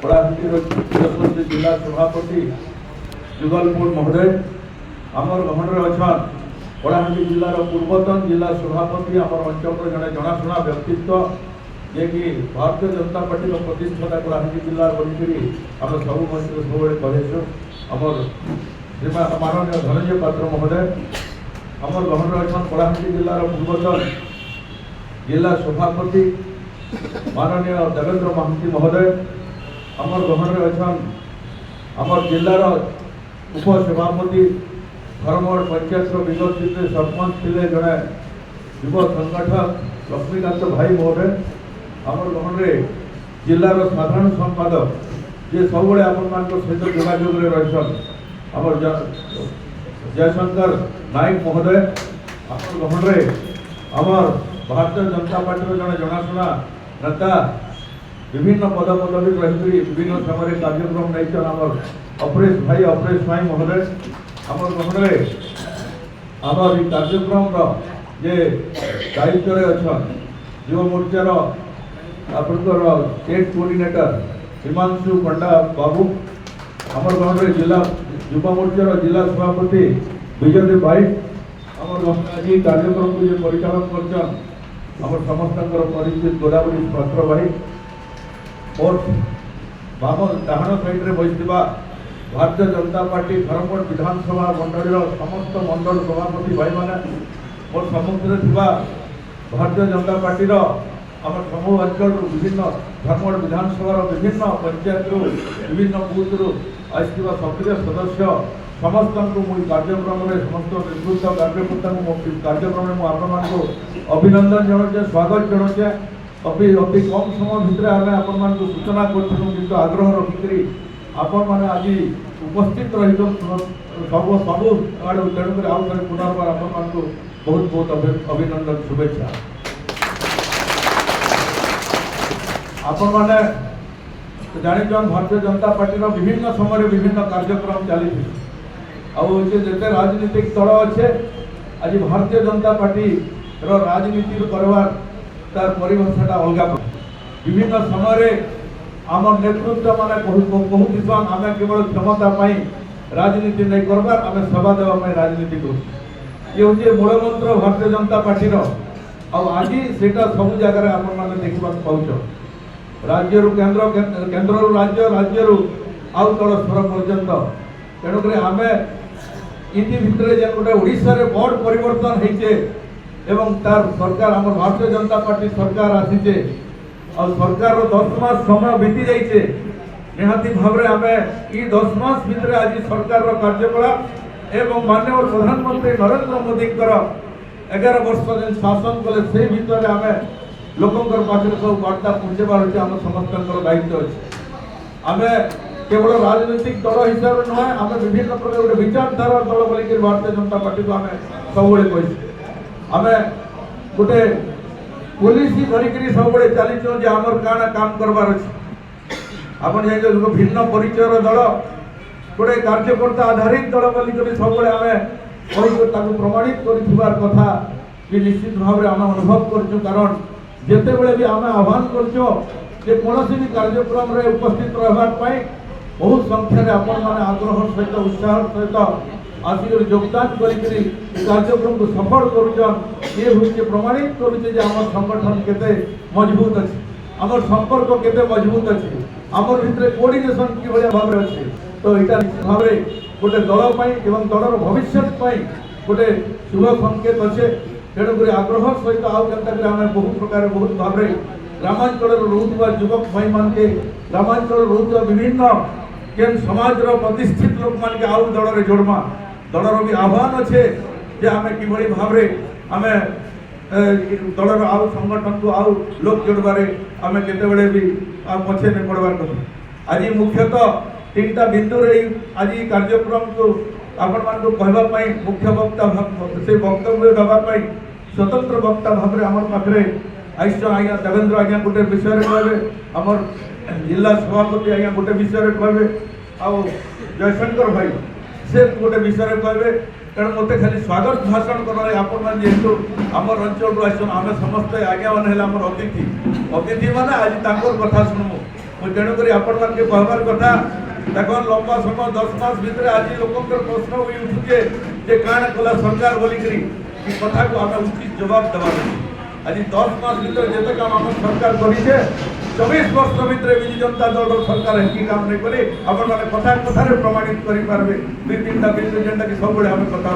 कलाहांडी जिला सभापति जुगलपुर महोदय आमर गहन अच्छा कलाहांडी जिलार पूर्वतन जिला सभापति आमर अंचल जड़े जनाशुना व्यक्तित्व जे कि भारतीय जनता पार्टी प्रतिष्ठाता कलाहांडी जिला बोलिकी आम सब मंत्री सब कहु आमर श्रीमान माननीय धनंजय पात्र महोदय आमर गहन अच्छा कलाहांडी जिलार पूर्वतन जिला सभापति माननीय देवेंद्र महांती महोदय आमर गहन अच्छा आमर जिलार उपसभापति धर्मगढ़ पंचायत विगत सरपंच थे जड़े युव संगठक लक्ष्मीकांत भाई महोदय आमर गहन जिलार साधारण संपादक जे सब आपण सहित जोगाजोग रहीछन आमर जयशंकर नायक महोदय आमर गहन आमर भारतीय जनता पार्टी जड़े जनाशुना नेता विभिन्न पद पदवी रही विभिन्न समय कार्यक्रम नहीं आमर अपरेश भाई महोदय आमर गहन आमर कार्यक्रम जे दायित्व अच्छा युव मोर्चार आपंकर स्टेट कोऑर्डिनेटर हिमांशु पंडा बाबू आमर गहन जिला युवा मोर्चार जिला सभापति विजय भाई आमर आज कार्यक्रम को परिचालन कर समस्त परिचित गोदावरी पात्र भाई और बाम डाहाण साइड में बसि भारतीय जनता पार्टी धर्मगढ़ विधानसभा मंडल समस्त मंडल सभापति भाई मैंने और सम्मुखें थी भारतीय जनता पार्टी आम समूह अंचल विभिन्न धर्मगढ़ विधानसभा विभिन्न पंचायत विभिन्न बूथ आसवा सक्रिय सदस्य समस्त कार्यक्रम में समस्त नेतृत्व कार्यकर्ता कार्यक्रम में मुझे अभिनंदन जनाऊे स्वागत जनाऊे अति कम समय भितर आम आपण सूचना कर आग्रह रखिकी आपण मैंने आज उपस्थित रही सब सब आड़ तेणुक आउ थे पुनर्बार आपण बहुत बहुत अभिनंदन शुभेच्छा। आपण मैंने जान भारतीय जनता पार्टी विभिन्न समय विभिन्न कार्यक्रम चली जिते राजनीतिक दल अच्छे आज भारतीय जनता पार्टी राजनीति करवार तार परिभाषाटा अलग विभिन्न समय आम नेतृत्व मैंने कहून आम केवल क्षमता राजनीति नहीं करबार आम सेवा देवाई राजनीति कर ये हूँ मूल मंत्र भारतीय जनता पार्टी आज से सब जगह आप देखा पाच राज्य केन्द्र केन्द्र राज्य राज्य आउ तल स्तर पर्यंत तेणुक आम इति भितर जे गोटे ओडिशा रे बड़ परिवर्तन होइचे एवं तार सरकार आम भारतीय जनता पार्टी सरकार आसीचे और सरकार 10 मास समय बीती जाइए निहाती भाव में आम ये 10 मास भितर आज सरकार कार्यकलाप एवं माननीय प्रधानमंत्री नरेंद्र मोदी 11 वर्ष जेन शासन कले से भितर आम लोकंर पाखे सब वार्ता पहुँचेबार अच्छे आम समस्त दायित्व अच्छे आम केवल राजनीतिक दल हिसाब से नुहे आम विभिन्न प्रकार गोटे विचारधारा दल बोलिक भारतीय जनता पार्टी को आम सब कही आम गोटे पुलिस धरिक सब चलीचु आमर काना काम करवार अच्छे आप भिन्न परिचय दल गोटे कार्यकर्ता आधारित दल बोलिक सब आम प्रमाणित कर कथा कि निश्चित भाव में आम अनुभव करूँ कारण जिते बड़े भी आम आह्वान कर कौन भी कार्यक्रम में उपस्थित रहा बहुत संख्यार आपण मैंने आग्रह सहित उत्साह सहित आसिक योगदान करी कार्यक्रम को सफल कर ये हूँ प्रमाणित करुचे आम संगठन केते मजबूत अच्छे आम संपर्क केते मजबूत अच्छे आम भितर कोऑर्डिनेशन कि भाव में अच्छे तो यहाँ निश्चित भाव में गोटे दल दलर भविष्य गोटे शुभ संकेत अच्छे तेणुक आग्रह सहित आउ के आम बहुत प्रकार बहुत भाव में ग्रामांचल रोकवा युवक भाई मान के ग्रामांचल रोकवा विभिन्न केन समाज प्रतिष्ठित लोक मान के आउ दल में जोड़मा दलर भी आह्वान अच्छे जे आम कि भाव में आम दलर आउ संगठन को आउ लोक जोड़बारे आम केते भी पछे नहीं पड़वार कथा आज मुख्यतः 3टा बिंदु आज कार्यक्रम को आपण मान कहवाई मुख्य वक्ता से वक्तव्य देवाई स्वतंत्र वक्ता भाव में आम पाखे आयुष आज्ञा देवेंद्र आज्ञा गोटे विषय कहे आमर जिला सभापति आज्ञा गोटे विषय कहे आउ जयशंकर भाई से गोटे विषय कहे तेणु मत खाली स्वागत भाषण कर आपण जेहेतु आमर अंचल आम समस्ते आज्ञा मैंने अतिथि अतिथि मैंने आज कथा शुणु तेणुक आपण मानके कहबार कथा देखो लंबा समय 10 मास भितर आज लोकंर प्रश्न हुई उठुचे जे काण कला सरकार बोलिकरी कि कथा को आम उचित जवाब देवा आज 10 मास भितर जेते काम आम सरकार करिছে 24 वर्ष भितर बिजु जनता दल सरकार एकी काम नहीं करे आपण माने कथा कथा रे प्रमाणित करि पारबे दुई तीनटा बिजु जेंटा कि सब बळे हम कथा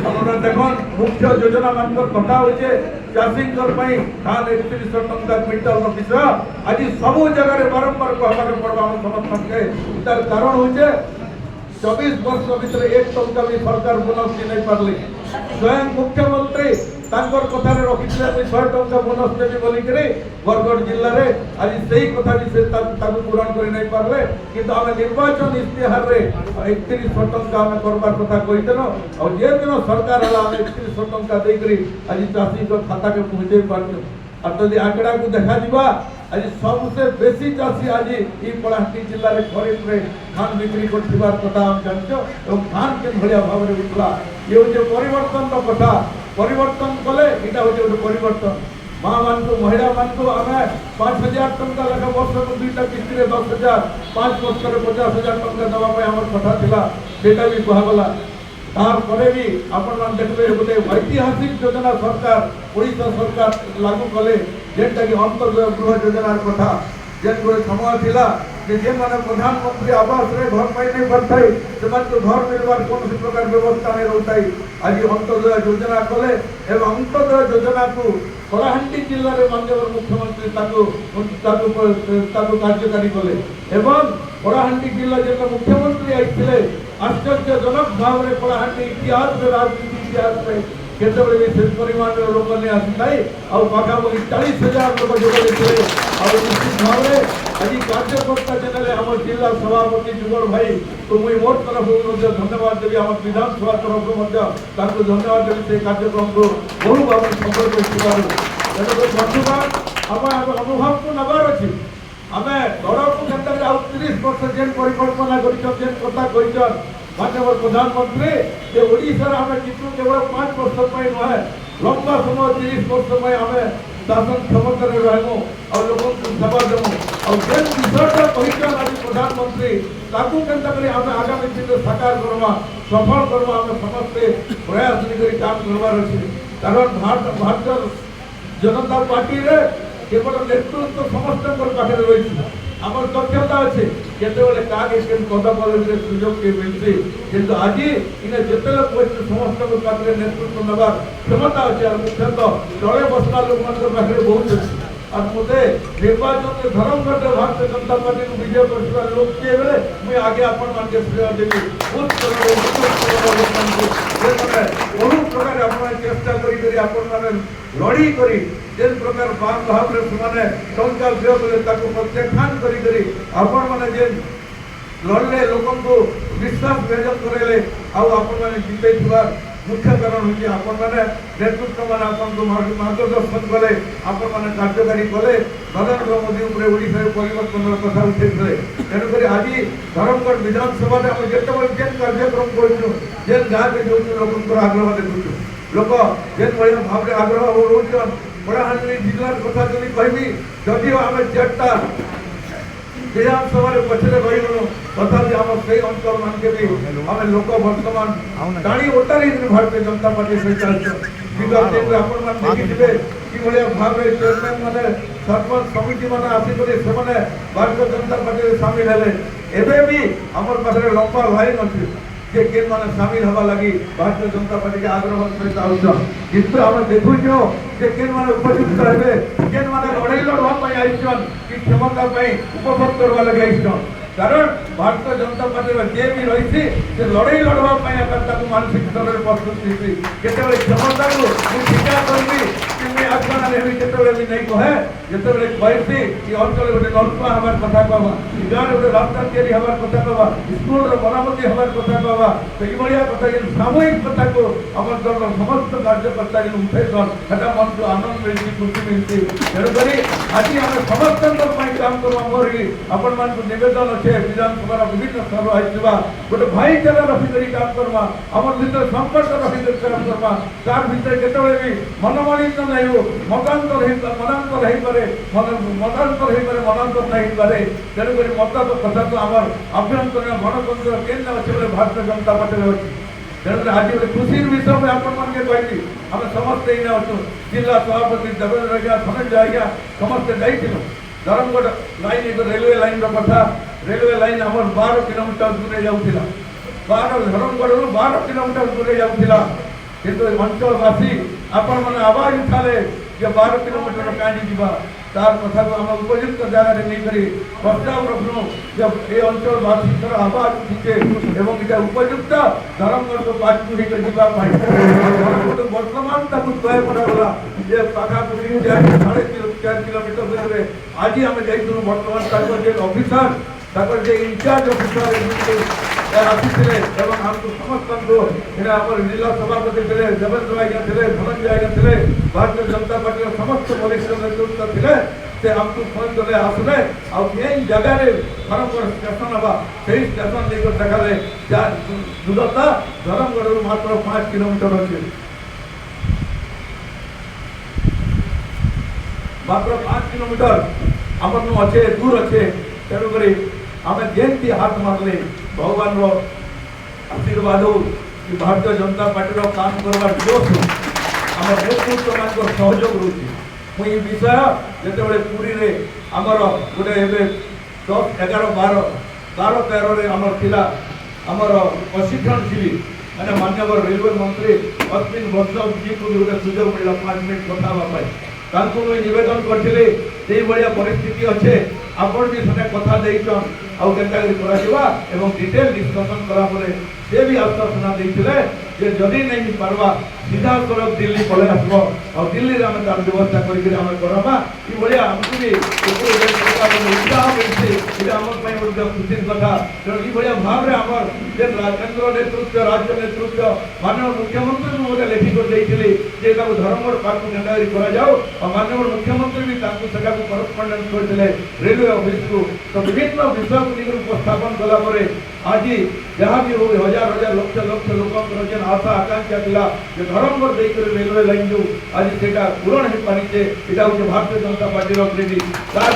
आपण देखो मुख्य योजना मानकर कथा होचे चाषी पई धान 3100 टंका क्विंटल रो विषय आज सब जगह रे बारंबार कहबा के पड़बा हम समर्थन के तार कारण होचे 24 वर्ष भितर 1 टंका भी सरकार बोनस नहीं पारले स्वयं मुख्यमंत्री तांकर कथा रे रखिथिले 100 टंका बोनस देबी बोली करे बरगढ़ जिल्ला रे आज सेही कथा भी से ताकु पूरण करि नहीं पारले किंतु हम निर्वाचन इस्तिहार रे 3100 टंका हम करबार कथा कहितनो और जे दिन सरकार हला 3100 टंका देई करी आज चाषी को खाता के पहुंचे पारतो और तो आंकड़ा को देखा दिबा आज सबसे बेसी चाषी आज ई पलाहांडी जिल्ला रे खरीफ रे धान बिक्री करथिबार कथा हम जानछो और धान के भलिया भाव रे उठला ये जे परिवर्तन रो कथा परिवर्तन कले इटा होचे एक परिवर्तन मां मान को महिला मान को हमें 5000 टंका लगा वर्ष को दुईटा किस्ती रे 10000 5 वर्ष रे 50000 टंका दवा पे हमर कथा थिला सेटा भी कहगला तार परे भी आपण मान देखबे गोटे ऐतिहासिक योजना सरकार ओडिशा सरकार लागू कले जेटा कि अंतर्गत गृह योजना कथा जेन गोटे समय थिला जे माने प्रधानमंत्री आवास रे घर पाई नहीं पड़थाई से मान को घर मिलवार कोन प्रकार व्यवस्था नहीं रहताई आज अंतर्गत योजना कले एवं अंतर्गत योजना को कलाहांडी जिल्ला रे माननीय मुख्यमंत्री ताकु कार्यकारी कले एवं कलाहांडी जिल्ला जे मुख्यमंत्री आइथिले आश्चर्यजनक भाव रे कलाहांडी इतिहास रे राजनीति इतिहास रे केतबळे भी से परिमाण रे लोक ने आसिताई और पाखा बोली 40000 लोक जोग देथिले और निश्चित भाव रे आज कार्यकर्ता जनले हमर जिला सभापति जुगल भाई तो मुई मोर तरफ मध्ये धन्यवाद देबी हमर विधानसभा तरफ मध्ये ताकु धन्यवाद देबी से कार्यक्रम को बहु भाव सफल करथिबार एतो बंधुगण हम अनुभव को नबार अछि हमें दल को केंद्र रे 30 वर्ष जेन परिकल्पना करिछ जेन कथा कहिछ माननीय प्रधानमंत्री जे ओडिशा रे हमें जितु केवल 5 वर्ष पई नहे लंबा समय 30 वर्ष पई हमें शासन क्षमता रे रहमु और लोगों को सेवा देमु और जेन विषयटा कहिछ आज प्रधानमंत्री ताकु केंद्र रे हमें आगामी दिन साकार करबा सफल करबा हमें समस्त प्रयास करी काम करबार अछि कारण भारतीय जनता पार्टी रे केवल नेतृत्व समस्त पाखे रही आमर दक्षता अच्छे केतबेले कागे केन पद पदवी सुयोग के मिलते किंतु आज इने जेते लोक समस्त पाखे नेतृत्व नबार क्षमता अच्छे और मुख्यतः तले बसना लोक मान पाखे बहुत अच्छे और मते निर्वाचन के धर्मगढ़ भारतीय जनता पार्टी को विजय करथिबा लोक के बेले मैं आगे अपन मान के श्रेय देबी बहुत बहुत प्रकार अपन चेष्टा करी अपन माने लड़ी करी जेन प्रकार बाम भाव रे माने टंका व्यय करे ताको प्रत्याख्यान करी अपन माने जेन लड़ले लोकन को विश्वास व्यक्त करेले आ अपन माने जितैथिबा मुख्य कारण होची आपण माने नेतृत्व माने आपण को मार्गदर्शन कले आपण माने कार्यकारी कले नरेंद्र मोदी ऊपर ओडिसा परिवर्तन कथा उठैले तेनु करी आज धर्मगढ़ विधानसभा रे हम जेतबे जेन कार्यक्रम करिनु जेन गां के जो लोकन को आग्रह देखुछु लोक जेन भलिया भाव रे आग्रह होउछन कलाहांडी जिल्ला कथा जदि कहबी जदि हम जेटा विधानसभा पछरे रही तथापि आम से अंचल मान के भी आम लोक बर्तमान टाणी ओटारी भारतीय जनता पार्टी सहित विगत दिन आपण मान देखिथिबे कि भलिया भाव रे चेयरमैन माने सरपंच समिति माने आसी करे से माने भारतीय जनता पार्टी रे शामिल हेले एबे भी हमर पाखरे लंबा लाइन अछि जे केन माने शामिल हवा लगी भारतीय जनता पार्टी के आग्रह सहित आउछ किंतु हम देखु जो जे केन माने उपस्थित रहबे केन माने लड़ाई लड़वा पई आइछन कि क्षमता पई उपभोग करवा लगे आइछन कारण भारतीय जनता पार्टी रे जे भी रही थी से लड़ाई लड़वा पई करता को मानसिक स्तर रे प्रस्तुत थी केतेबे क्षमता को ठिका करबी कि मैं आत्मा रे भी केतेबे भी नहीं कहे जेतेबे कहती कि अंचल गोटे नलकुआ हमार कथा कहबा गां रे रास्ता तैयारी हमार कथा कहबा स्कूल रे मरामती हमार कथा कहबा तो ई बढ़िया कथा कि सामूहिक कथा को हमर दल समस्त कार्यकर्ता के उठे कर हटा मन को आनंद मिलती खुशी मिलती तेणु करी आज हम समस्त काम करबा मोरी अपन मान को निवेदन अच्छे विधानसभा विभिन्न स्तर आइबा गोटे भाईचारा रखी काम करबा हमर भीतर संपर्क रखी काम करबा तार भीतर केतेबे भी मनमालिन्य नहीं ଜଳବାୟୁ ମତାନ୍ତର ହେଇପାରେ ମନାନ୍ତର ହେଇପାରେ। ତେଣୁକରି ମତ କଥା ତ ଆମର ଆଭ୍ୟନ୍ତରୀଣ ଗଣତନ୍ତ୍ର କେନ୍ଦ୍ର ଅଛି ବୋଲି ଭାରତୀୟ ଜନତା ପାର୍ଟିରେ ଅଛି। ତେଣୁକରି ଆଜି ଗୋଟେ ଖୁସିର ବିଷୟ ମୁଁ ଆପଣମାନଙ୍କୁ କହିଲି, ଆମେ ସମସ୍ତେ ଏଇନେ ଅଛୁ। ଜିଲ୍ଲା ସଭାପତି ଦେବେନ୍ଦ୍ର ଆଜ୍ଞା, ଧନଞ୍ଜୟ ଆଜ୍ଞା ସମସ୍ତେ ଯାଇଥିଲୁ। ଧରମଗଡ଼ ଲାଇନ୍ ରେଲୱେ ଲାଇନ୍ର କଥା, ରେଲୱେ ଲାଇନ୍ ଆମର 12 କିଲୋମିଟର ଦୂରେ ଯାଉଥିଲା, ଧରମଗଡ଼ରୁ 12 କିଲୋମିଟର ଦୂରେ ଯାଉଥିଲା। କିନ୍ତୁ ଅଞ୍ଚଳବାସୀ ଆପଣମାନେ ଆବାଜ ଉଠାଲେ ଯେ 12 କିଲୋମିଟର କାହିଁକି ଯିବା, ତାର କଥାକୁ ଆମେ ଉପଯୁକ୍ତ ଜାଗାରେ ନେଇକରି ପ୍ରସ୍ତାବ ରଖୁନୁ ଯେ ଏ ଅଞ୍ଚଳବାସୀଙ୍କର ଆବାଜ ଉଠିଛେ ଏବଂ ଏଇଟା ଉପଯୁକ୍ତ ଧରମଗଡ଼କୁ ପାଖକୁ ହେଇକରି ଯିବା ପାଇଁ। ବର୍ତ୍ତମାନ ତାକୁ ତୟ କରାଗଲା ଯେ ପାଖାପାଖି 4.5 କିଲୋମିଟର ଦୂରରେ। ଆଜି ଆମେ ଯାଇଥିଲୁ, ବର୍ତ୍ତମାନ ତାଙ୍କର ଯେ ଅଫିସର, ତାଙ୍କର ଯେ ଇନଚାର୍ଜ ଅଫିସର ଆସିଥିଲେ ଏବଂ ଆମକୁ ସମସ୍ତଙ୍କୁ ଏଇଟା ଆମର ଜିଲ୍ଲା ସଭାପତି ଥିଲେ, ଦେବେନ୍ଦ୍ର ଆଜ୍ଞା ଥିଲେ, ଧନଞ୍ଜୟ ଆଜ୍ଞା ଥିଲେ, ଭାରତୀୟ ଜନତା ପାର୍ଟିର ସମସ୍ତ ବରିଷ୍ଠ ନେତୃତ୍ୱ ଥିଲେ। ସେ ଆମକୁ ଫୋନ୍ କଲେ, ଆସିଲେ ଆଉ ଏଇ ଜାଗାରେ ଧରମଗଡ଼ ଷ୍ଟେସନ ହେବା, ସେଇ ଷ୍ଟେସନ ଦେଇକରି ଦେଖାଲେ ଯାହା ଦୂରତା ଧରମଗଡ଼ରୁ ମାତ୍ର 5 କିଲୋମିଟର ଅଛି, ମାତ୍ର 5 କିଲୋମିଟର ଆମର ଅଛେ, ଦୂର ଅଛେ। ତେଣୁକରି ଆମେ ଯେମିତି ହାତ ମାରିଲେ ଭଗବାନର ଆଶୀର୍ବାଦ କି ଭାରତୀୟ ଜନତା ପାର୍ଟିର କାମ କରବାର ଜୋଶ ଆମର ନେତୃତ୍ୱମାନଙ୍କ ସହଯୋଗ ରହୁଛି। ମୁଁ ଏ ବିଷୟ ଯେତେବେଳେ ପୁରୀରେ ଆମର ଗୋଟେ ଏବେ 10, 11, 12, 13ରେ ଆମର ଥିଲା ଆମର ପ୍ରଶିକ୍ଷଣ ଶିବିର, ମାନେ ମାନ୍ୟବର ରେଲୱେ ମନ୍ତ୍ରୀ ଅଶ୍ୱିନୀ ବୈଷ୍ଣବଜୀଙ୍କୁ ବି ଗୋଟେ ସୁଯୋଗ ମିଳିଲା 5 ମିନିଟ୍ କଥା ହେବା ପାଇଁ। ତାଙ୍କୁ ମୁଁ ନିବେଦନ କରିଥିଲି ସେଇଭଳିଆ ପରିସ୍ଥିତି ଅଛେ, ଆପଣ ବି ସେଟା କଥା ଦେଇଛନ୍ ଆଉ କେନ୍ତାକରି କରାଯିବା ଏବଂ ଡିଟେଲ ଡିସ୍କସନ କଲା ପରେ ସେ ବି ଆଶ୍ୱାସନା ଦେଇଥିଲେ ଯେ ଯଦି ନେଇ ପାରବା ସିଧାସଳଖ ଦିଲ୍ଲୀ ପଳେଇ ଆସିବ ଆଉ ଦିଲ୍ଲୀରେ ଆମେ ତାର ବ୍ୟବସ୍ଥା କରିକିରି ଆମେ କରାବା। ଏଭଳିଆ ଆମକୁ ବି ଉତ୍ସାହ ମିଳିଛି, ଏଇଟା ଆମ ପାଇଁ ଗୋଟେ ଖୁସିର କଥା। ତେଣୁ ଏଇଭଳିଆ ଭାବରେ ଆମର ଯେ କେନ୍ଦ୍ର ନେତୃତ୍ୱ, ରାଜ୍ୟ ନେତୃତ୍ୱ, ମାନ୍ୟବର ମୁଖ୍ୟମନ୍ତ୍ରୀଙ୍କୁ ଗୋଟେ ଲେଖିକରି ଦେଇଥିଲି ଯେ ତାକୁ ଧରମଗଡ଼ ପାଖକୁ କେନ୍ତାକରି କରାଯାଉ ଆଉ ମାନ୍ୟବର ମୁଖ୍ୟମନ୍ତ୍ରୀ ବି ତାଙ୍କୁ ସେଟାକୁ କରସ୍ପଣ୍ଡେନ୍ସ କରିଥିଲେ ରେଲୱେ ଅଫିସକୁ। ତ ବିଭିନ୍ନ ବିଷୟକୁ ନେଇକରି ଉପସ୍ଥାପନ କଲା ପରେ ଆଜି ଯାହା ବି ହଉ ହଜାର ହଜାର ଲକ୍ଷ ଲକ୍ଷ ଲୋକଙ୍କର ଯେନ୍ ଆଶା ଆକାଂକ୍ଷା ଥିଲା ଯେ ଧରମଗଡ଼ ଦେଇକରି ରେଲୱେ ଲାଇନ୍ ଯୋଉ ଆଜି ସେଇଟା ପୂରଣ ହେଇପାରିଛେ, ଏଇଟା ହଉଛି ଭାରତୀୟ ଜନତା ପାର୍ଟିର କ୍ରେଡିଟ୍। ତାର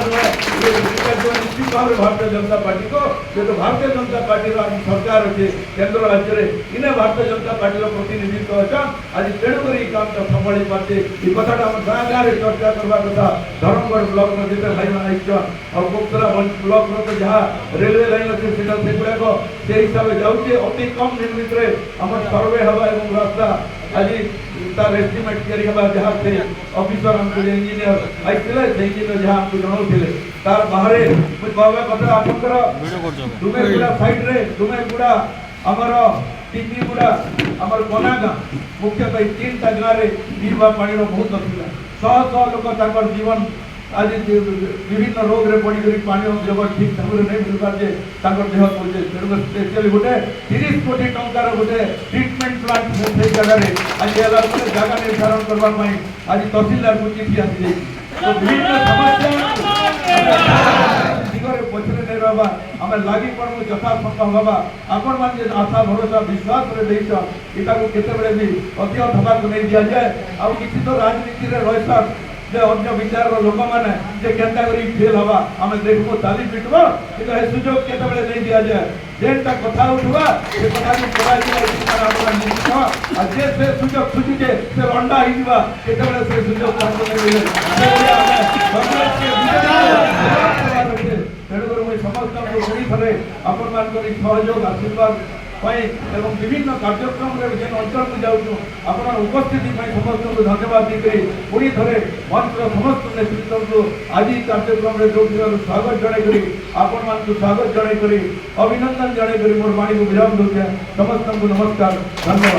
ନିଶ୍ଚିତ ଭାବରେ ଭାରତୀୟ ଜନତା ପାର୍ଟିକୁ, ଯେହେତୁ ଭାରତୀୟ ଜନତା ପାର୍ଟିର ଆଜି ସରକାର ଅଛି କେନ୍ଦ୍ର ରାଜ୍ୟରେ, ଇନେ ଭାରତୀୟ ଜନତା ପାର୍ଟିର ପ୍ରତିନିଧିତ୍ୱ ଅଛନ୍। ଆଜି ତେଣୁକରି ଏଇ କାମଟା ସମ୍ଭାଳି ପାରୁଛେ। ଏ କଥାଟା ଆମ ଗାଁ ଗାଁରେ ଚର୍ଚ୍ଚା କରିବା କଥା। ଧରମଗଡ଼ ବ୍ଲକର ଯେତେ ଭାଇମାନେ ଆଇଛନ୍ ଆଉ କୋକସରା ବ୍ଲକର ତ ଯାହା ରେଲୱେ ଲାଇନ୍ ଅଛି ସେଟା ସେଗୁଡ଼ାକ ସେ ହିସାବରେ ଯାଉଛି। ଅତି କମ୍ ଦିନ ଭିତରେ ଆମର ସର୍ଭେ ହେବା ଏବଂ ରାସ୍ତା ଆଜି ତାର ଏଷ୍ଟିମେଟ୍ ତିଆରି ହେବା, ଯାହା ସେ ଅଫିସର ଆମକୁ ଇଞ୍ଜିନିୟର ଆଇଥିଲେ ସେ ଇଞ୍ଜିନିୟର ଯାହା ଆମକୁ ଜଣାଉଥିଲେ ତାର ବାହାରେ କହିବା କଥା ଆପଣଙ୍କର ଡୁମେଗୁଡ଼ା ସାଇଡ୍ରେ, ଡୁମେଗୁଡ଼ା ଆମର ଟିକିଗୁଡ଼ା ଆମର ବନାଗାଁ ମୁଖ୍ୟତଃ ଏଇ 3ଟା ଗାଁରେ ପିଇବା ପାଣିର ବହୁତ ଅସୁବିଧା। ଶହ ଶହ ଲୋକ ତାଙ୍କର ଜୀବନ ଆଜି ବିଭିନ୍ନ ରୋଗରେ ପଡ଼ିକରି ପାନୀୟ ଜଳ ଠିକ୍ ଭାବରେ ନେଇ ମିଳିପାର ଯେ ତାଙ୍କର ଦେହ କରୁଛେ। ତେଣୁକରି ସ୍ପେଶିଆଲି ଗୋଟେ 30 କୋଟି ଟଙ୍କାର ଗୋଟେ ଟ୍ରିଟମେଣ୍ଟ ପ୍ଲାଣ୍ଟ ସେଇ ଜାଗାରେ ଆଜି ହେଲା ପରେ ଜାଗା ନିର୍ଦ୍ଧାରଣ କରିବା ପାଇଁ ଆଜି ତହସିଲଦାରକୁ ଚିଠି ଆସିଯାଇଛି। ତ ବିଭିନ୍ନ ସମସ୍ୟା ଦିଗରେ ପଛରେ ନେଇ ରହିବା, ଆମେ ଲାଗି ପଡ଼ୁ ଯଥା ସମ୍ଭବ ହେବା। ଆପଣମାନେ ଯେ ଆଶା ଭରସା ବିଶ୍ୱାସରେ ଦେଇଛନ୍ ଏଟାକୁ କେତେବେଳେ ବି ଅଧିକ ହେବାକୁ ନେଇ ଦିଆଯାଏ। ଆଉ କିଛି ତ ରାଜନୀତିରେ ରହିଛନ୍ ଯେ ଅନ୍ୟ ବିଚାରର ଲୋକମାନେ ଯେ କେନ୍ତା କରି ଫେଲ୍ ହେବା ଆମେ ଦେଖବୁ, ତାଲି ପିଟବ, କିନ୍ତୁ ଏ ସୁଯୋଗ କେତେବେଳେ ନେଇ ଦିଆଯାଏ। ଯେନ୍ଟା କଥା ଉଠୁବା ସେ କଥାକୁ କରାଯିବା ନିଶ୍ଚିତ। ଆଉ ଯେ ସେ ସୁଯୋଗ ସୁଝୁଛେ ସେ ଲଣ୍ଡା ହେଇଯିବା, କେତେବେଳେ ସେ ସୁଯୋଗ ତାଙ୍କୁ ମିଳିଲେ। ତେଣୁକରି ମୁଁ ସମସ୍ତଙ୍କୁ ପୁଣି ଥରେ ଆପଣମାନଙ୍କର ସହଯୋଗ ଆଶୀର୍ବାଦ ପାଇଁ ଏବଂ ବିଭିନ୍ନ କାର୍ଯ୍ୟକ୍ରମରେ ଯେନ୍ ଅଞ୍ଚଳକୁ ଯାଉଛୁ ଆପଣ ଉପସ୍ଥିତି ପାଇଁ ସମସ୍ତଙ୍କୁ ଧନ୍ୟବାଦ ଦେଇକରି ପୁଣି ଥରେ ମଞ୍ଚର ସମସ୍ତ ନେତୃତ୍ୱଙ୍କୁ ଆଜି କାର୍ଯ୍ୟକ୍ରମରେ ଯୋଗଦେବାରୁ ସ୍ୱାଗତ ଜଣାଇକରି ଆପଣମାନଙ୍କୁ ସ୍ୱାଗତ ଜଣାଇକରି ଅଭିନନ୍ଦନ ଜଣାଇକରି ମୋର ବାଣୀକୁ ବିରାମ ଦେଉଛେ। ସମସ୍ତଙ୍କୁ ନମସ୍କାର, ଧନ୍ୟବାଦ।